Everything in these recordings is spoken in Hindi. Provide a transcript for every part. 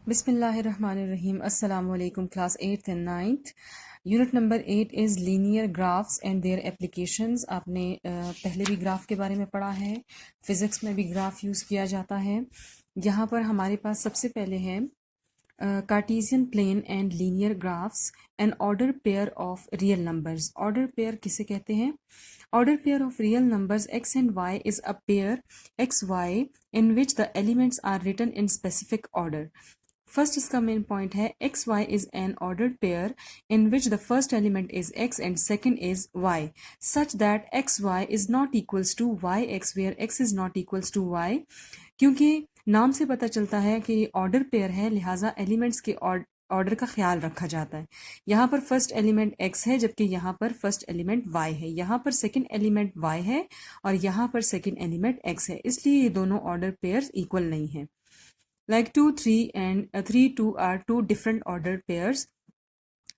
Bismillahirrahmanirrahim. Assalamu alaikum class 8th and 9th. Unit number 8 is linear graphs and their applications. आपने पहले भी ग्राफ के बारे में पढ़ा है, फिज़िक्स में भी ग्राफ यूज़ किया जाता है। यहाँ पर हमारे पास सबसे पहले है Cartesian plane and linear graphs an order pair of real numbers. Order pair किसे कहते हैं? Order pair of real numbers x and y is a pair xy in which the elements are written in specific order. First इसका मेन पॉइंट है X Y is an ordered pair in which the first element is X and second is Y such that X Y is not equals to Y X where X is not equals to Y. क्योंकि नाम से पता चलता है कि ये ऑर्डर पेयर है, लिहाजा एलिमेंट्स के ऑर्डर का ख्याल रखा जाता है। यहाँ पर फर्स्ट एलिमेंट x है जबकि यहाँ पर फर्स्ट एलिमेंट y है, यहाँ पर सेकंड एलिमेंट y है और यहाँ पर सेकंड एलिमेंट x है, इसलिए ये दोनों ऑर्डर पेयर्स इक्वल नहीं है। Like 2, 3 and 3, 2 are two different ordered pairs.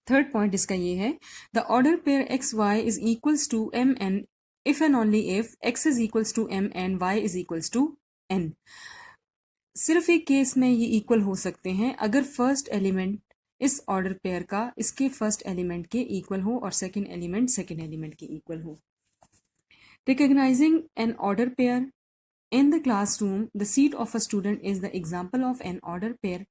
Third point इसका ये है the ordered pair xy is equals to m n if and only if x is equals to m and y is equals to n. सिर्फ एक केस में ये इक्वल हो सकते हैं अगर फर्स्ट एलिमेंट इस ऑर्डर पेयर का इसके फर्स्ट एलिमेंट के इक्वल हो और सेकंड एलिमेंट सेकंड एलिमेंट के इक्वल हो। Recognizing an order pair in the classroom, the seat of a student is the example of an order pair.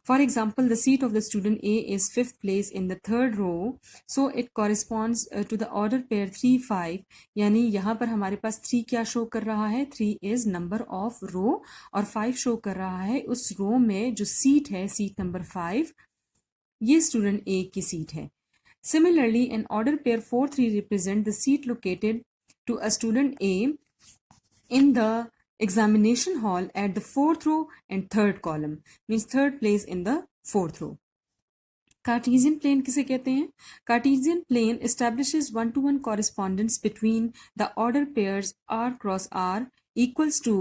For example, the seat of the student A is fifth place in the third row, so it corresponds to the order pair 3, 5. यानी यहाँ पर हमारे पास 3 क्या शो कर रहा है? 3 is number of row और 5 शो कर रहा है उस रो में जो सीट है, सीट नंबर 5, ये स्टूडेंट A की सीट है। Similarly, an order pair 4, 3 represent the seat located to a student A in the examination hall at the fourth row and third column, means third place in the fourth row. Cartesian plane किसे कहते हैं? Cartesian plane establishes one-to-one correspondence between the order pairs r cross r equals to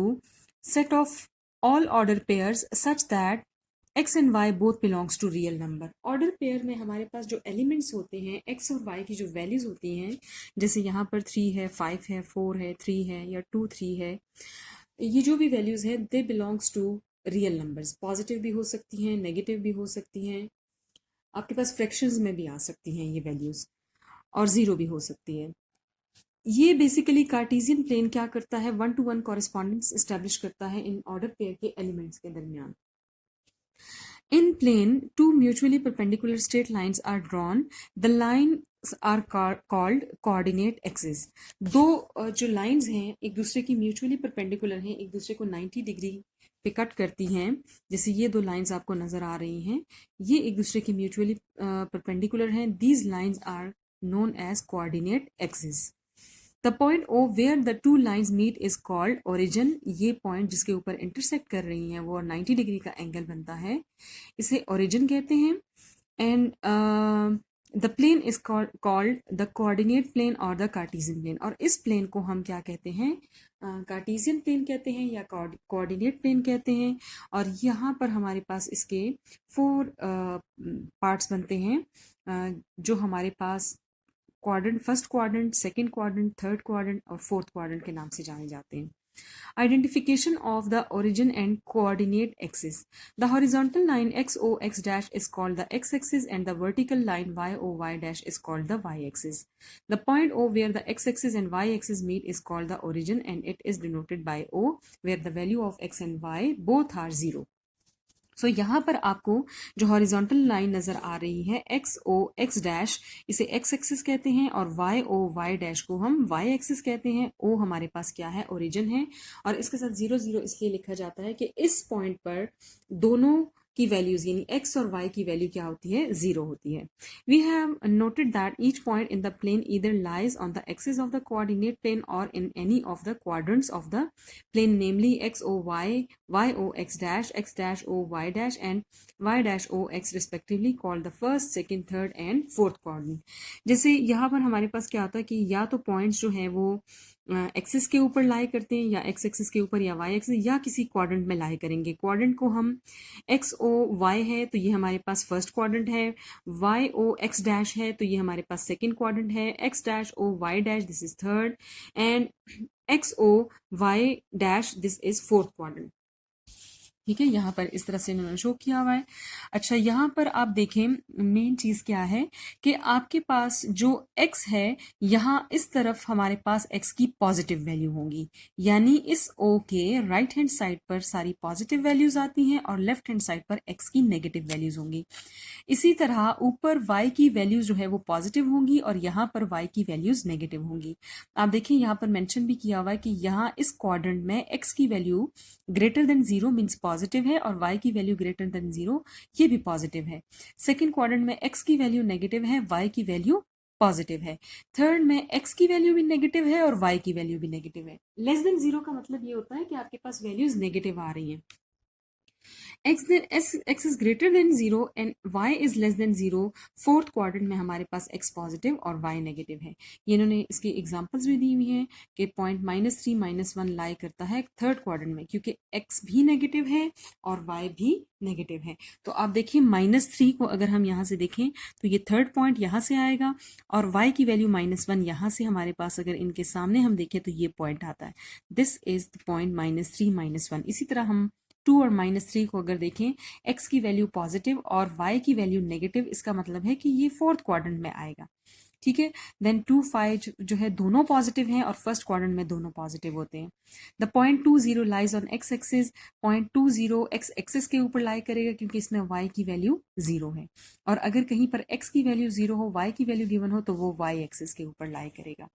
set of all order pairs such that x and y both belongs to real number. Order pair में हमारे पास जो एलिमेंट्स होते हैं x और y की जो वैल्यूज होती हैं, जैसे यहाँ पर 3 है, 5 है, 4 है, 3 है या 2, 3 है, ये जो भी वैल्यूज है they belongs to real numbers. Positive भी हो सकती हैं, नेगेटिव भी हो सकती हैं, आपके पास फ्रैक्शंस में भी आ सकती हैं ये वैल्यूज, और ज़ीरो भी हो सकती है। ये बेसिकली कार्टेशियन प्लेन क्या करता है? One two one correspondence establish करता है इन ऑर्डर पेयर के एलिमेंट्स के दरमियान। In plane, two mutually perpendicular straight lines are drawn. The lines are called coordinate axes. दो जो lines हैं एक दूसरे की mutually perpendicular हैं, एक दूसरे को 90 डिग्री पे कट करती हैं, जैसे ये दो lines आपको नज़र आ रही हैं, ये एक दूसरे की mutually perpendicular हैं। These lines are known as coordinate axes. The point O where the two lines meet is called origin. ये point जिसके ऊपर intersect कर रही हैं वो 90 डिग्री का एंगल बनता है, इसे origin कहते हैं। And the plane is called the coordinate plane or the Cartesian plane. और इस plane को हम क्या कहते हैं? Cartesian plane कहते हैं या coordinate plane कहते हैं। और यहाँ पर हमारे पास इसके 4 parts बनते हैं, जो हमारे पास quadrant, first quadrant, second quadrant, third quadrant और फोर्थ क्वाड्रेंट के नाम से जाने जाते हैं। Identification of the origin and coordinate axis. The horizontal line x dash is called the x-axis and the vertical line y dash is called the y-axis. The point O where the x-axis and y-axis meet is called the origin and it is denoted by O where the value of x and y both are 0. सो यहाँ पर आपको जो हॉरिजॉन्टल लाइन नज़र आ रही है एक्स ओ एक्स डैश, इसे एक्स एक्सिस कहते हैं और वाई ओ वाई डैश को हम वाई एक्सिस कहते हैं। ओ हमारे पास क्या है? ओरिजिन है, और इसके साथ 0, 0 इसलिए लिखा जाता है कि इस पॉइंट पर दोनों की वैल्यूज यानी x और y की वैल्यू क्या होती है? 0 होती है। We have noted that each point in the plane either lies on the axis of the coordinate plane और in any of the quadrants of the plane, namely x o y o x dash o y dash and y dash o x respectively, called the first, second, third and fourth coordinate. जैसे यहाँ पर हमारे पास क्या होता है कि या तो पॉइंट्स जो हैं वो एक्सिस के ऊपर लाई करते हैं या एक्स एक्सिस के ऊपर या वाई एक्सिस या किसी क्वाड्रेंट में लाई करेंगे। क्वाड्रेंट को हम एक्स ओ वाई है तो ये हमारे पास फर्स्ट क्वाड्रेंट है, वाई ओ एक्स डैश है तो ये हमारे पास सेकंड क्वाड्रेंट है, X dash O Y dash this is third and X O Y dash this is fourth quadrant. ठीक है, यहाँ पर इस तरह से इन्होंने शो किया हुआ है। अच्छा, यहाँ पर आप देखें मेन चीज़ क्या है कि आपके पास जो x है, यहाँ इस तरफ हमारे पास x की पॉजिटिव वैल्यू होंगी, यानी इस o के राइट हैंड साइड पर सारी पॉजिटिव वैल्यूज आती हैं और लेफ्ट हैंड साइड पर x की नेगेटिव वैल्यूज होंगी। इसी तरह ऊपर y की वैल्यूज जो है वो पॉजिटिव होंगी और यहाँ पर y की वैल्यूज नेगेटिव होंगी। आप देखिए यहाँ पर मेंशन भी किया हुआ है कि यहाँ इस क्वाड्रेंट में x की value greater than 0 means positive है और y की वैल्यू ग्रेटर देन 0 ये भी पॉजिटिव है। सेकंड क्वाड्रेंट में x की वैल्यू नेगेटिव है, y की वैल्यू पॉजिटिव है। थर्ड में x की वैल्यू भी नेगेटिव है और y की वैल्यू भी नेगेटिव है। लेस देन 0 का मतलब ये होता है कि आपके पास वैल्यूज नेगेटिव आ रही हैं। x is greater than 0 and y is less than 0, fourth quadrant में हमारे पास x पॉजिटिव और y नेगेटिव है। ये इन्होंने इसकी एग्जांपल्स भी दी हुई हैं कि पॉइंट -3 -1 लाई करता है थर्ड क्वाड्रेंट में, क्योंकि x भी नेगेटिव है और y भी नेगेटिव है। तो आप देखिए -3 को अगर हम यहाँ से देखें तो ये थर्ड पॉइंट यहाँ से आएगा और y की वैल्यू -1 यहाँ से हमारे पास अगर इनके सामने हम देखें तो ये पॉइंट आता है। This is the point -3 -1। इसी तरह हम 2 और -3 को अगर देखें, x की वैल्यू पॉजिटिव और y की वैल्यू नेगेटिव, इसका मतलब है कि ये फोर्थ क्वाड्रेंट में आएगा। ठीक है, देन 2 5 जो है दोनों पॉजिटिव हैं और फर्स्ट क्वाड्रेंट में दोनों पॉजिटिव होते हैं। The point 20 lies on x axis, point 20 x axis के ऊपर लाई करेगा क्योंकि इसमें y की वैल्यू 0 है, और अगर कहीं पर x की वैल्यू 0 हो, y की वैल्यू गिवन हो तो वो y एक्सिस के ऊपर लाई करेगा।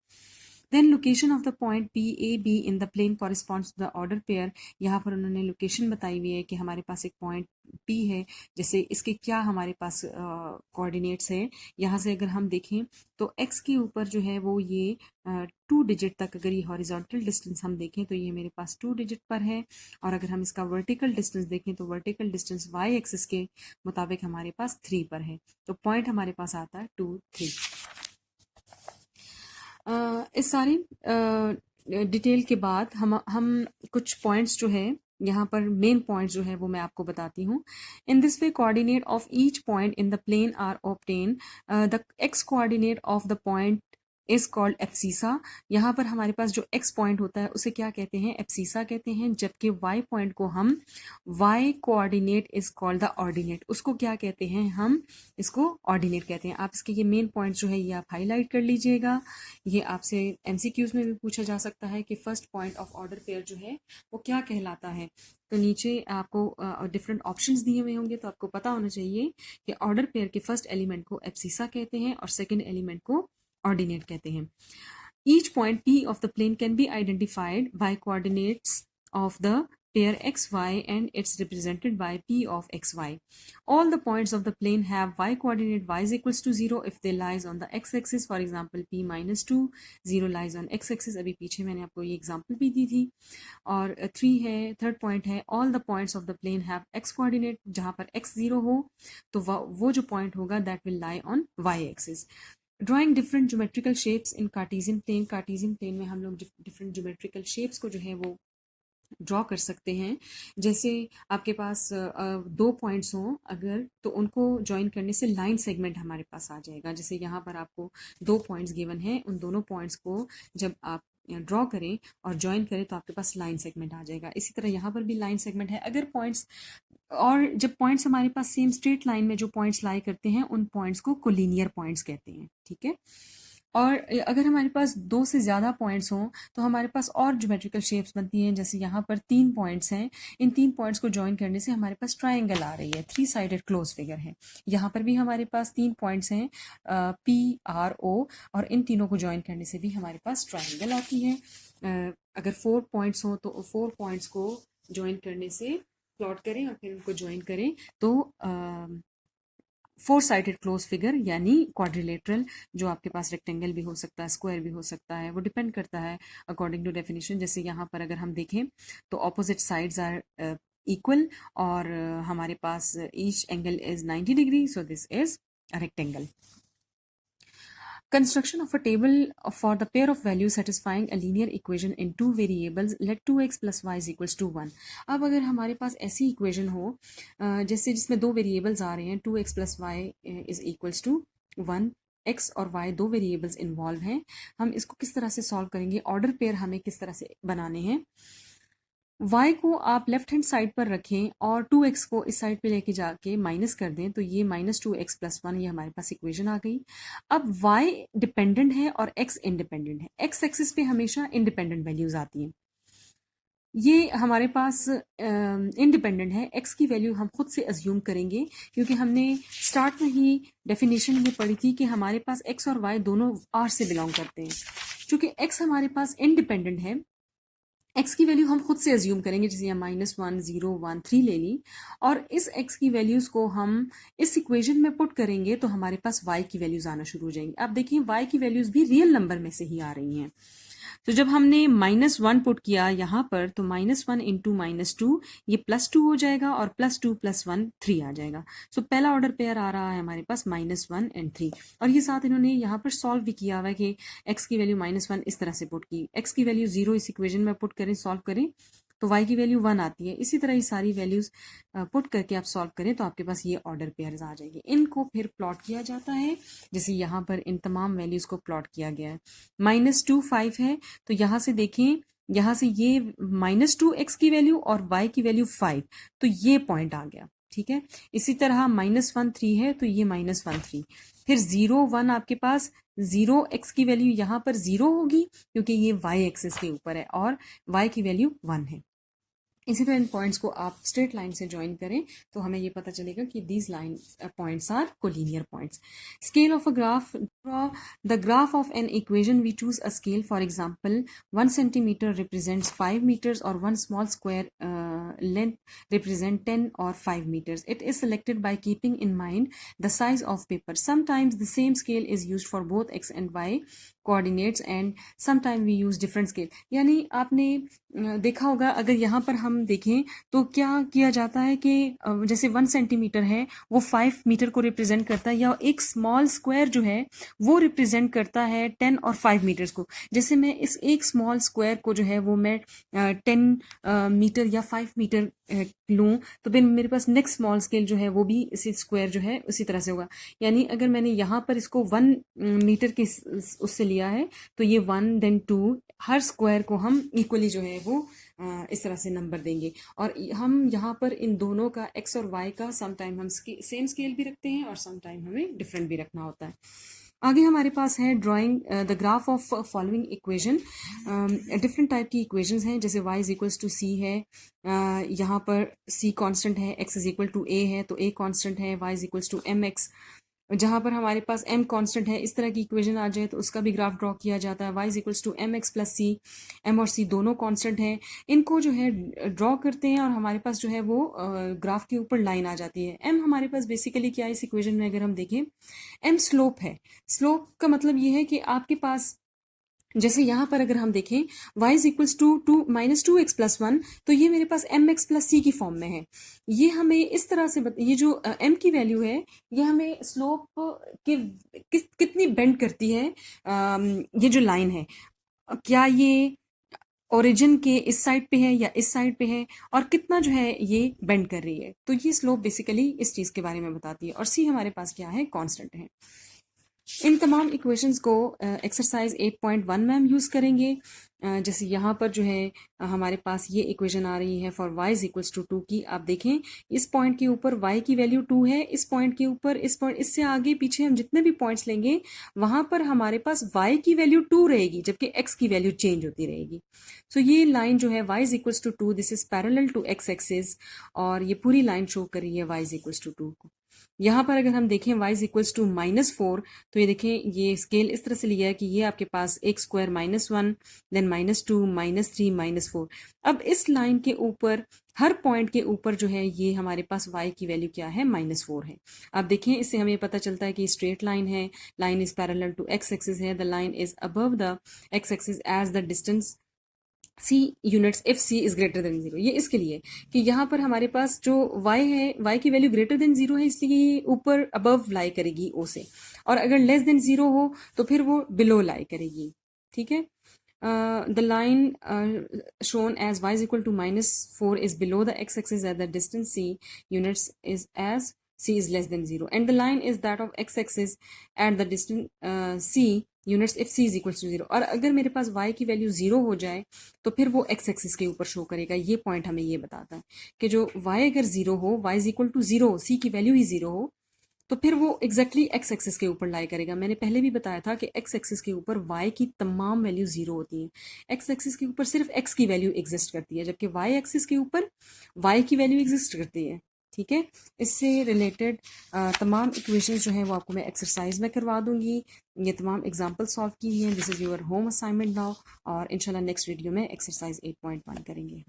Then location of the point P A B in the plane corresponds to the order pair. यहाँ पर उन्होंने लोकेशन बताई हुई है कि हमारे पास एक पॉइंट P है, जैसे इसके क्या हमारे पास कोऑर्डिनेट्स है। यहाँ से अगर हम देखें तो x के ऊपर जो है वो ये 2 डिजिट तक, अगर ये हॉरिजॉन्टल डिस्टेंस हम देखें तो ये मेरे पास 2 डिजिट पर है, और अगर हम इसका वर्टिकल डिस्टेंस देखें तो वर्टिकल डिस्टेंस y एक्सिस के मुताबिक हमारे पास 3 पर है। तो पॉइंट हमारे पास आता है 2 3। इस सारी डिटेल के बाद हम कुछ पॉइंट्स जो है यहाँ पर मेन पॉइंट जो है वो मैं आपको बताती हूँ। In this way coordinate of each point in the plane are obtain. The X coordinate of the point is called abscissa. यहाँ पर हमारे पास जो एक्स पॉइंट होता है उसे क्या कहते हैं, एब्सिसा कहते हैं, जबकि वाई पॉइंट को हम Y coordinate is called the ordinate, उसको क्या कहते हैं, हम इसको ऑर्डिनेट कहते हैं। आप इसके ये मेन पॉइंट जो है ये आप हाईलाइट कर लीजिएगा। ये आपसे एमसीक्यूज में भी पूछा जा सकता है कि first point of order pair जो है वो क्या कहलाता है। तो नीचे आपको डिफरेंट ऑप्शंस दिए हुए होंगे, तो आपको पता होना चाहिए कि ऑर्डर पेयर के फर्स्ट एलिमेंट को एब्सिसा कहते हैं और सेकंड एलिमेंट को ऑर्डिनेट कहते हैं। Each point P of the plane can be identified by coordinates of the pair xy and it's represented by P of xy. All the points of the plane have y coordinate y is equals to 0 if they lies on the x axis. For example, P minus 2, 0 lies on x axis. अभी पीछे मैंने आपको ये एग्जाम्पल भी दी थी। और 3 है, थर्ड पॉइंट है, all the points of the plane have x coordinate, जहाँ पर x 0 हो तो वो जो पॉइंट होगा that will lie on y axis. Drawing different geometrical shapes in Cartesian plane. Cartesian plane में हम लोग डिफरेंट ज्योमेट्रिकल शेप्स को जो है वो ड्रॉ कर सकते हैं। जैसे आपके पास दो पॉइंट्स हों अगर, तो उनको ज्वाइन करने से लाइन सेगमेंट हमारे पास आ जाएगा। जैसे यहाँ पर आपको दो पॉइंट्स गिवन हैं, उन दोनों पॉइंट्स को जब आप ड्रॉ करें और ज्वाइन करें तो आपके पास लाइन सेगमेंट आ जाएगा। इसी तरह यहाँ पर भी लाइन सेगमेंट है। अगर पॉइंट्स, और जब पॉइंट्स हमारे पास सेम स्ट्रेट लाइन में जो पॉइंट्स लाई करते हैं उन पॉइंट्स को कोलिनियर पॉइंट्स कहते हैं। ठीक है, और अगर हमारे पास दो से ज़्यादा पॉइंट्स हों तो हमारे पास और ज्योमेट्रिकल शेप्स बनती हैं। जैसे यहाँ पर 3 पॉइंट्स हैं, इन 3 पॉइंट्स को ज्वाइन करने से हमारे पास ट्राइंगल आ रही है, 3 साइडेड क्लोज फिगर है। यहाँ पर भी हमारे पास 3 पॉइंट्स हैं, पी आर ओ, और इन तीनों को ज्वाइन करने से भी हमारे पास ट्राइंगल आती है। अगर 4 पॉइंट्स हों तो 4 पॉइंट्स को ज्वाइन करने से प्लॉट करें और फिर उनको ज्वाइन करें तो 4 साइडेड क्लोज फिगर यानी क्वाड्रिलेटरल, जो आपके पास रेक्टेंगल भी हो सकता है, स्क्वायर भी हो सकता है, वो डिपेंड करता है अकॉर्डिंग टू डेफिनेशन। जैसे यहाँ पर अगर हम देखें तो ऑपोजिट साइड्स आर इक्वल और हमारे पास each angle is 90 degree, so this is a rectangle. Construction of a table for the pair of values satisfying a linear equation in two variables, let 2x plus y is equals to 1। अब अगर हमारे पास ऐसी इक्वेशन हो जैसे जिसमें दो वेरिएबल्स आ रहे हैं, 2x plus y is equals to 1, x और y दो वेरिएबल्स इन्वॉल्व हैं, हम इसको किस तरह से सॉल्व करेंगे, ऑर्डर पेयर हमें किस तरह से बनाने हैं। y को आप लेफ्ट हैंड साइड पर रखें और 2x को इस साइड पे लेके जाके माइनस कर दें तो ये -2x+1 ये हमारे पास इक्वेशन आ गई। अब y डिपेंडेंट है और x इंडिपेंडेंट है। x एक्सिस पे हमेशा इंडिपेंडेंट वैल्यूज आती हैं। ये हमारे पास इंडिपेंडेंट है। x की वैल्यू हम खुद से अज्यूम करेंगे क्योंकि हमने स्टार्ट में ही डेफिनेशन ये पढ़ी थी कि हमारे पास x और y दोनों r से बिलोंग करते हैं। चूंकि x हमारे पास इंडिपेंडेंट है, x की वैल्यू हम खुद से अज्यूम करेंगे, जैसे यहाँ -1 0 1 3 ले ली, और इस x की वैल्यूज को हम इस इक्वेशन में पुट करेंगे तो हमारे पास y की वैल्यूज आना शुरू हो जाएंगी। अब देखिए y की वैल्यूज भी रियल नंबर में से ही आ रही हैं। तो जब हमने -1 पुट किया यहाँ पर तो -1 इंटू -2 ये +2 हो जाएगा और +2 + 1 3 आ जाएगा। सो पहला ऑर्डर पेयर आ रहा है हमारे पास -1 एंड 3। और ये साथ इन्होंने यहाँ पर सॉल्व भी किया हुआ है कि x की वैल्यू -1 इस तरह से पुट की, x की वैल्यू 0 इस इक्वेशन में पुट करें, सॉल्व करें तो y की वैल्यू 1 आती है। इसी तरह ये सारी वैल्यूज पुट करके आप सॉल्व करें तो आपके पास ये ऑर्डर पेयर्स आ जाएंगे। इनको फिर प्लॉट किया जाता है, जैसे यहाँ पर इन तमाम वैल्यूज को प्लॉट किया गया है। -2 5 है तो यहाँ से देखें, यहाँ से ये -2x की वैल्यू और y की वैल्यू 5, तो ये पॉइंट आ गया। ठीक है, इसी तरह -1 3 है तो ये -1 3, फिर 0 1 आपके पास 0x की वैल्यू यहाँ पर 0 होगी क्योंकि ये y एक्सिस के ऊपर है और y की वैल्यू 1 है। इसी तरह इन पॉइंट्स को आप स्ट्रेट लाइन से ज्वाइन करें तो हमें ये पता चलेगा कि these line points are collinear points. Scale of a graph, draw the graph of an equation, we choose a scale, for example 1 centimetre represents 5 meters और 1 small square length represent 10 or 5 meters. It is selected by keeping in mind the size of paper. Sometimes the same scale is used for both x and y coordinates and sometimes we use different scale। यानी आपने देखा होगा, अगर यहाँ पर हम देखें तो क्या किया जाता है कि जैसे 1 सेंटीमीटर है वो 5 मीटर को रिप्रेजेंट करता है, या एक स्मॉल स्क्वायर जो है वो रिप्रेजेंट करता है 10 और 5 मीटर्स को। जैसे मैं इस एक स्मॉल स्क्वायर को जो है वो मैं 10 मीटर या 5 मीटर लूँ तो फिर मेरे पास नेक्स्ट स्मॉल स्केल जो है वो भी इसी स्क्वायर जो है उसी तरह से होगा। यानी अगर मैंने यहाँ पर इसको 1 मीटर के उससे लिया है तो ये 1 देन 2, हर स्क्वायर को हम इक्वली जो है वो इस तरह से नंबर देंगे। और हम यहाँ पर इन दोनों का x और y का समटाइम हम सेम स्केल भी रखते हैं और समटाइम हमें डिफरेंट भी रखना होता है। आगे हमारे पास है drawing the graph of following equation. Different type की इक्वेशंस हैं, जैसे y is equals to c है, यहाँ पर c कांस्टेंट है, x is equal to a है तो a कांस्टेंट है, y is equals to mx, जहाँ पर हमारे पास m कांस्टेंट है। इस तरह की इक्वेशन आ जाए तो उसका भी ग्राफ ड्रॉ किया जाता है। y is equals to mx plus c, m और c दोनों कांस्टेंट हैं, इनको जो है ड्रॉ करते हैं और हमारे पास जो है वो ग्राफ के ऊपर लाइन आ जाती है। m हमारे पास बेसिकली क्या है इस इक्वेशन में, अगर हम देखें m स्लोप है। स्लोप का मतलब ये है कि आपके पास जैसे यहाँ पर अगर हम देखें y is equals to -2x+1 तो ये मेरे पास mx प्लस c की फॉर्म में है। ये हमें इस तरह से ये जो m की वैल्यू है ये हमें स्लोप के कितनी बेंड करती है, ये जो लाइन है क्या ये ओरिजिन के इस साइड पे है या इस साइड पे है और कितना जो है ये बेंड कर रही है, तो ये स्लोप बेसिकली इस चीज़ के बारे में बताती है। और c हमारे पास क्या है, कांस्टेंट है। इन तमाम इक्वेशंस को एक्सरसाइज 8.1 में हम यूज़ करेंगे। जैसे यहाँ पर जो है हमारे पास ये इक्वेशन आ रही है for y is equals to 2 की। आप देखें इस पॉइंट के ऊपर y की वैल्यू 2 है, इस पॉइंट के ऊपर इस पॉइंट इससे आगे पीछे हम जितने भी पॉइंट्स लेंगे वहां पर हमारे पास y की वैल्यू 2 रहेगी जबकि x की वैल्यू चेंज होती रहेगी। सो ये लाइन जो है y is equals to 2, this is parallel to x axis, और ये पूरी लाइन शो कर रही है y इज इक्वल्स टू 2 को। यहाँ पर अगर हम देखें y इज इक्वल्स टू -4 तो ये देखें ये स्केल इस तरह से लिया है कि ये आपके पास एक स्क्वायर -1 देन -2 -3 -4। अब इस लाइन के ऊपर हर पॉइंट के ऊपर जो है ये हमारे पास y की वैल्यू क्या है, -4 है। अब देखें इससे हमें पता चलता है कि स्ट्रेट लाइन है, line is parallel to x axis है, the line is above the x axis as the distance c units if c is greater than 0। ये इसके लिए कि यहाँ पर हमारे पास जो y है y की वैल्यू ग्रेटर देन 0 है इसलिए ये ऊपर अबव लाई करेगी o से, और अगर लेस देन 0 हो तो फिर वो बिलो लाई करेगी। ठीक है, the line shown as y is equal to -4 is below the x axis at the distance c units is as c is less than 0, and the line is that of x axis at the distance c units if C is equal to 0। और अगर मेरे पास y की वैल्यू 0 हो जाए तो फिर वो x एक्सिस के ऊपर शो करेगा। ये पॉइंट हमें ये बताता है कि जो y अगर 0 हो, y इज इक्वल टू 0 हो, c की वैल्यू ही 0 हो, तो फिर वो एग्जैक्टली एक्स एक्सिस के ऊपर लाई करेगा। मैंने पहले भी बताया था कि एक्स एक्सिस के ऊपर वाई की तमाम वैल्यू जीरो होती हैं। एक्स एक्सिस के ऊपर सिर्फ एक्स की वैल्यू एग्जिस्ट करती है, जबकि वाई एक्सिस के ऊपर वाई की वैल्यू एग्जिस्ट करती है। ठीक है, इससे रिलेटेड तमाम इक्वेशंस जो हैं वो आपको मैं एक्सरसाइज में करवा दूंगी। ये तमाम एग्जांपल सॉल्व की हुई हैं। This is your home assignment now, और इंशाल्लाह नेक्स्ट वीडियो में एक्सरसाइज 8.1 करेंगे।